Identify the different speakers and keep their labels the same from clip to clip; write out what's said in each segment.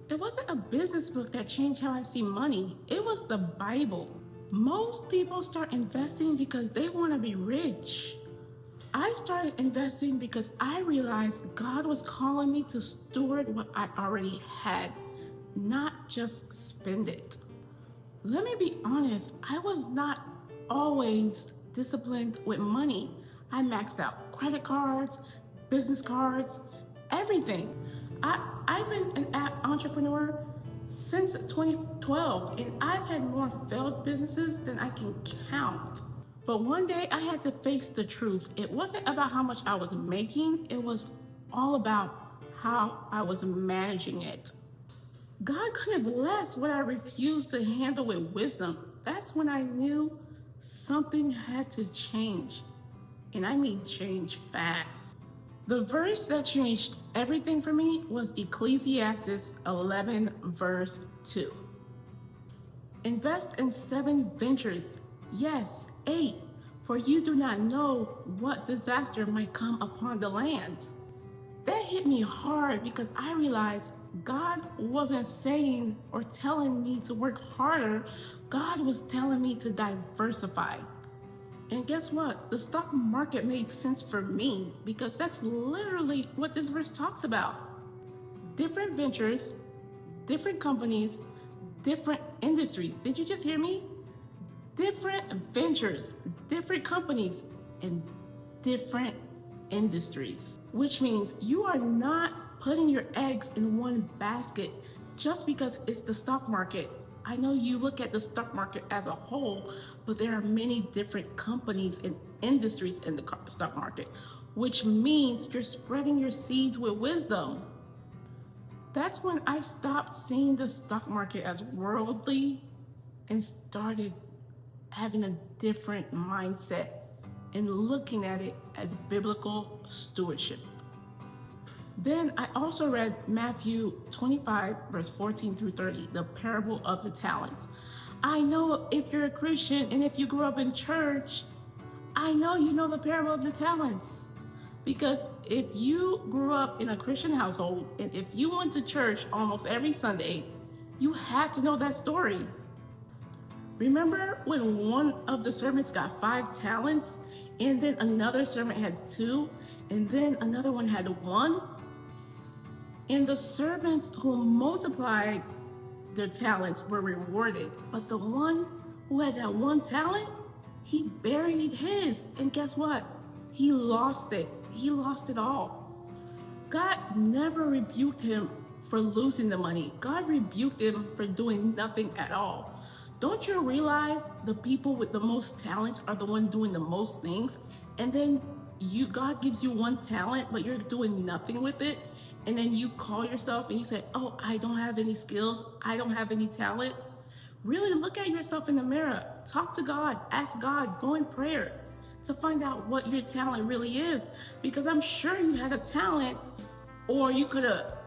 Speaker 1: It wasn't a business book that changed how I see money. It was the Bible. Most people start investing because they want to be rich. I started investing because I realized God was calling me to steward what I already had, not just spend it. Let me be honest, I was not always disciplined with money. I maxed out credit cards, business cards, everything. I've been an entrepreneur since 2012, and I've had more failed businesses than I can count. But one day I had to face the truth. It wasn't about how much I was making, it was all about how I was managing it. God couldn't bless what I refused to handle with wisdom. That's when I knew something had to change. And I mean change fast. The verse that changed everything for me was Ecclesiastes 11, verse 2. Invest in 7 ventures, yes, 8, for you do not know what disaster might come upon the land. That hit me hard because I realized God wasn't saying or telling me to work harder. God was telling me to diversify. And guess what? The stock market made sense for me because that's literally what this verse talks about. Different ventures, different companies, different industries. Did you just hear me? Different ventures, different companies, and different industries. Which means you are not putting your eggs in one basket just because it's the stock market. I know you look at the stock market as a whole, but there are many different companies and industries in the stock market, which means you're spreading your seeds with wisdom. That's when I stopped seeing the stock market as worldly and started having a different mindset and looking at it as biblical stewardship. Then I also read Matthew 25, verse 14 through 30, the parable of the talents. I know if you're a Christian and if you grew up in church, I know you know the parable of the talents. Because if you grew up in a Christian household and if you went to church almost every Sunday, you have to know that story. Remember when one of the servants got 5 talents and then another servant had 2 and then another one had 1? And the servants who multiplied their talents were rewarded. But the one who had that 1 talent, he buried his. And guess what? He lost it. He lost it all. God never rebuked him for losing the money. God rebuked him for doing nothing at all. Don't you realize the people with the most talent are the ones doing the most things? And then God gives you 1 talent, but you're doing nothing with it. And then you call yourself and you say, oh, I don't have any skills. I don't have any talent. Really look at yourself in the mirror. Talk to God. Ask God. Go in prayer to find out what your talent really is. Because I'm sure you had a talent, or you could have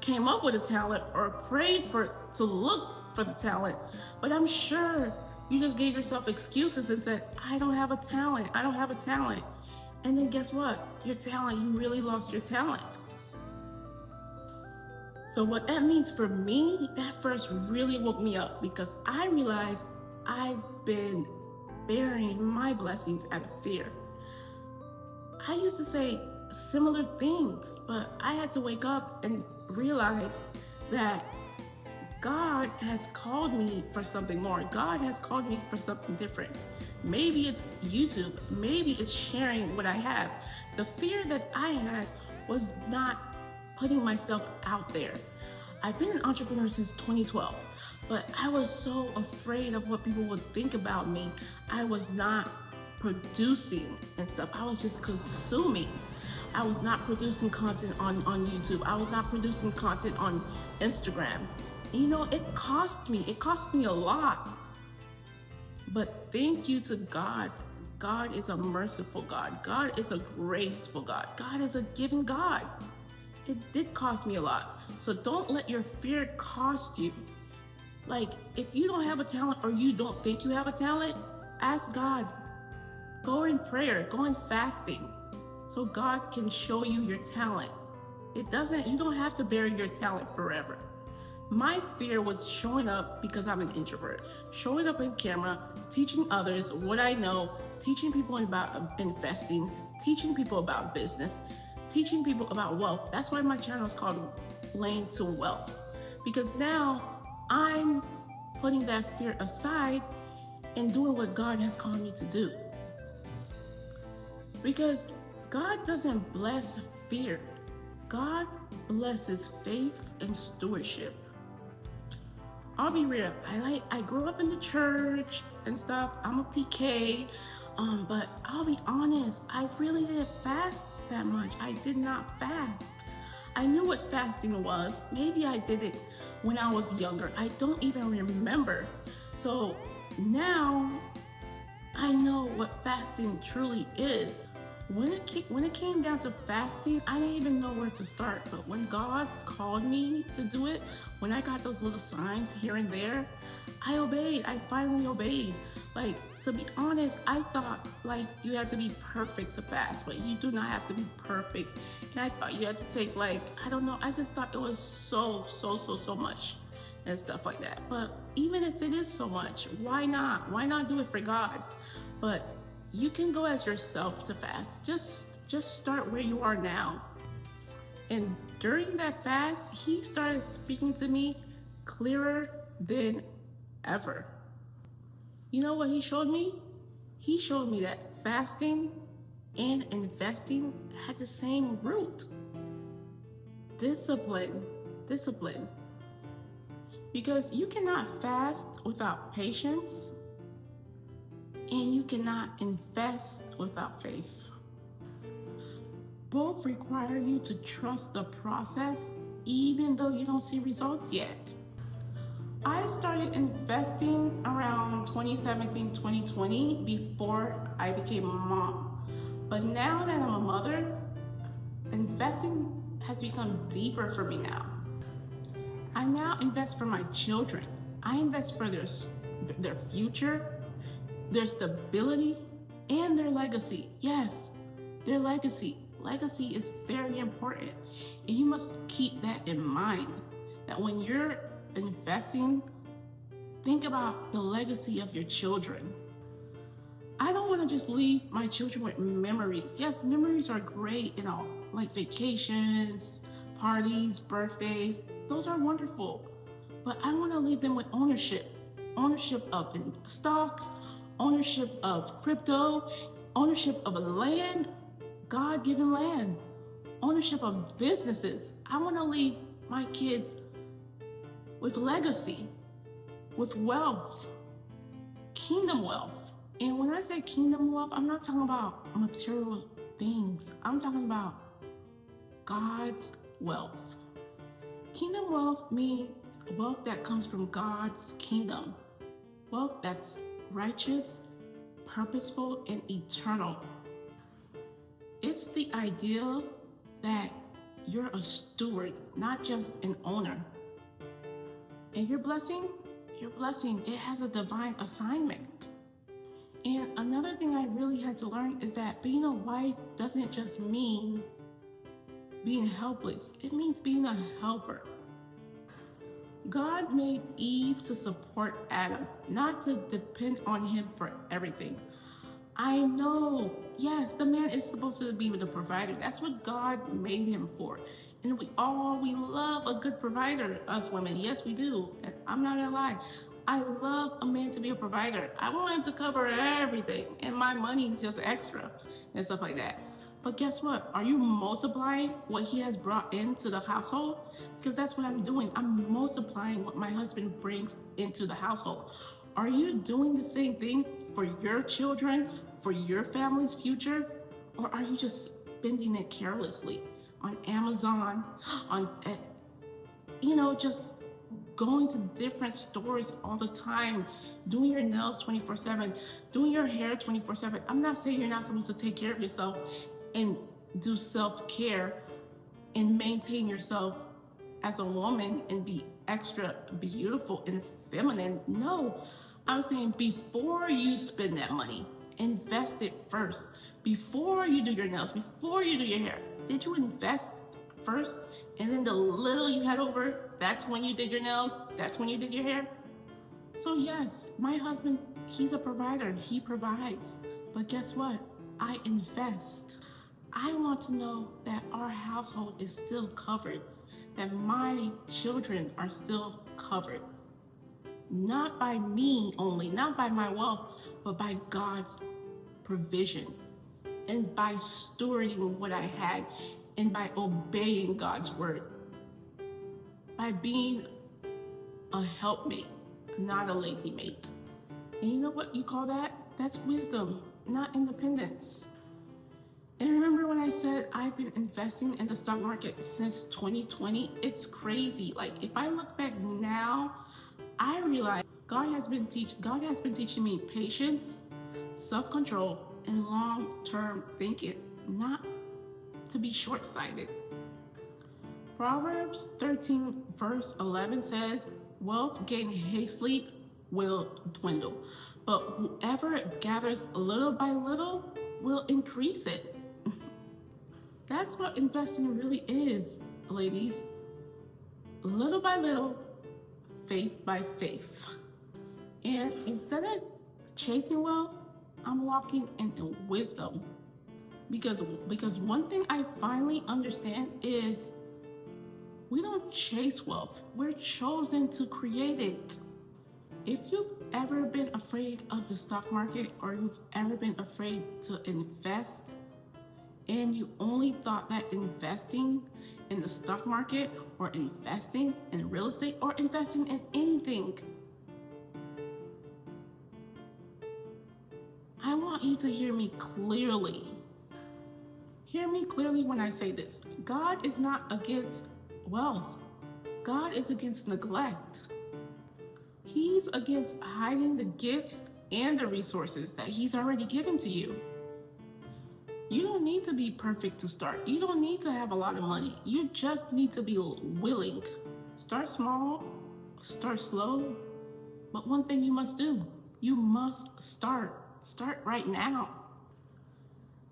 Speaker 1: came up with a talent or prayed to look for the talent. But I'm sure you just gave yourself excuses and said, I don't have a talent. I don't have a talent. And then guess what? Your talent, you really lost your talent. So what that means for me, that verse really woke me up because I realized I've been burying my blessings out of fear. I used to say similar things, but I had to wake up and realize that God has called me for something more. God has called me for something different. Maybe it's YouTube. Maybe it's sharing what I have. The fear that I had was not putting myself out there. I've been an entrepreneur since 2012, but I was so afraid of what people would think about me. I was not producing and stuff. I was just consuming. I was not producing content on YouTube. I was not producing content on Instagram. You know, it cost me. It cost me a lot. But thank you to God. God is a merciful God. God is a graceful God. God is a giving God. It did cost me a lot. So don't let your fear cost you. Like, if you don't have a talent or you don't think you have a talent, ask God. Go in prayer, go in fasting, so God can show you your talent. You don't have to bury your talent forever. My fear was showing up because I'm an introvert, showing up in camera, teaching others what I know, teaching people about investing, teaching people about business, teaching people about wealth. That's why my channel is called Lane to Wealth, because now I'm putting that fear aside and doing what God has called me to do. Because God doesn't bless fear. God blesses faith and stewardship. I'll be real. I grew up in the church and stuff. I'm a PK, but I'll be honest. I really didn't fast that much. I did not fast. I knew what fasting was. Maybe I did it when I was younger. I don't even remember. So now I know what fasting truly is. When it came down to fasting, I didn't even know where to start. But when God called me to do it, when I got those little signs here and there, I obeyed. I finally obeyed. Like, to be honest, I thought like you had to be perfect to fast, but you do not have to be perfect. And I thought you had to take like, I don't know, I just thought it was so much and stuff like that. But even if it is so much, why not? Why not do it for God? But you can go as yourself to fast. Just start where you are now. And during that fast, he started speaking to me clearer than ever. You know what he showed me? He showed me that fasting and investing had the same root. Discipline. Because you cannot fast without patience, and you cannot invest without faith. Both require you to trust the process even though you don't see results yet. I started investing around 2017, 2020 before I became a mom. But now that I'm a mother, investing has become deeper for me now. I now invest for my children. I invest for their future, their stability, and their legacy. Yes, their legacy. Legacy is very important. And you must keep that in mind, that when you're investing, think about the legacy of your children. I don't want to just leave my children with memories. Yes, memories are great, like vacations, parties, birthdays. Those are wonderful. But I want to leave them with ownership. Ownership of stocks, ownership of crypto, ownership of a land, God-given land, ownership of businesses. I want to leave my kids with legacy, with wealth, kingdom wealth. And when I say kingdom wealth, I'm not talking about material things. I'm talking about God's wealth. Kingdom wealth means wealth that comes from God's kingdom. Wealth that's righteous, purposeful, and eternal. It's the idea that you're a steward, not just an owner. And your blessing, it has a divine assignment. And another thing I really had to learn is that being a wife doesn't just mean being helpless. It means being a helper. God made Eve to support Adam, not to depend on him for everything. I know, yes, the man is supposed to be with a provider. That's what God made him for. And we love a good provider, us women. Yes, we do. And I'm not gonna lie. I love a man to be a provider. I want him to cover everything, and my money is just extra and stuff like that. But guess what? Are you multiplying what he has brought into the household? Because that's what I'm doing. I'm multiplying what my husband brings into the household. Are you doing the same thing for your children, for your family's future? Or are you just spending it carelessly on Amazon, just going to different stores all the time, doing your nails 24/7, doing your hair 24/7. I'm not saying you're not supposed to take care of yourself and do self-care and maintain yourself as a woman and be extra beautiful and feminine. No, I'm saying before you spend that money, invest it first. Before you do your nails, before you do your hair, did you invest first? And then the little you had over, that's when you did your nails, that's when you did your hair. So yes, my husband, he's a provider, he provides. But guess what? I invest. I want to know that our household is still covered, that my children are still covered. Not by me only, not by my wealth, but by God's provision, and by stewarding what I had, and by obeying God's word, by being a helpmate, not a lazy mate. And you know what you call that? That's wisdom, not independence. And remember when I said I've been investing in the stock market since 2020? It's crazy. Like, if I look back now, I realize God has been teaching me patience, self-control, and long-term thinking, not to be short-sighted. Proverbs 13 verse 11 says, wealth gained hastily will dwindle, but whoever gathers little by little will increase it. That's what investing really is, ladies. Little by little, faith by faith. And instead of chasing wealth, I'm walking in wisdom. Because one thing I finally understand is we don't chase wealth. We're chosen to create it. If you've ever been afraid of the stock market, or you've ever been afraid to invest, and you only thought that investing in the stock market, or investing in real estate, or investing in anything, I want you to hear me clearly. Hear me clearly when I say this. God is not against wealth. God is against neglect. He's against hiding the gifts and the resources that He's already given to you. You don't need to be perfect to start. You don't need to have a lot of money. You just need to be willing. Start small, start slow, but one thing you must do, you must start. Start right now.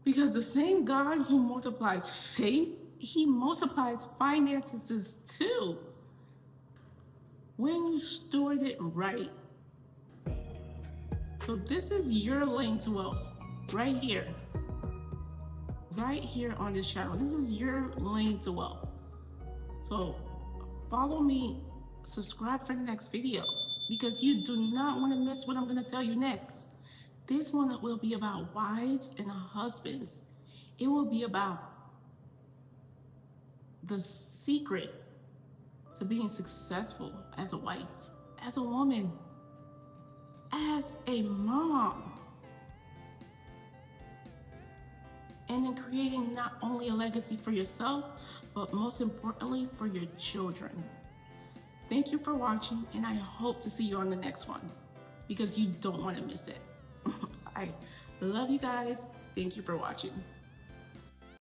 Speaker 1: Because the same God who multiplies faith, He multiplies finances too, when you steward it right. So this is your lane to wealth, right here on this channel. This is your lane to wealth. So follow me, subscribe for the next video, because you do not want to miss what I'm going to tell you next. This one will be about wives and husbands. It will be about the secret to being successful as a wife, as a woman, as a mom, and in creating not only a legacy for yourself, but most importantly for your children. Thank you for watching, and I hope to see you on the next one, because you don't want to miss it. I love you guys. Thank you for watching.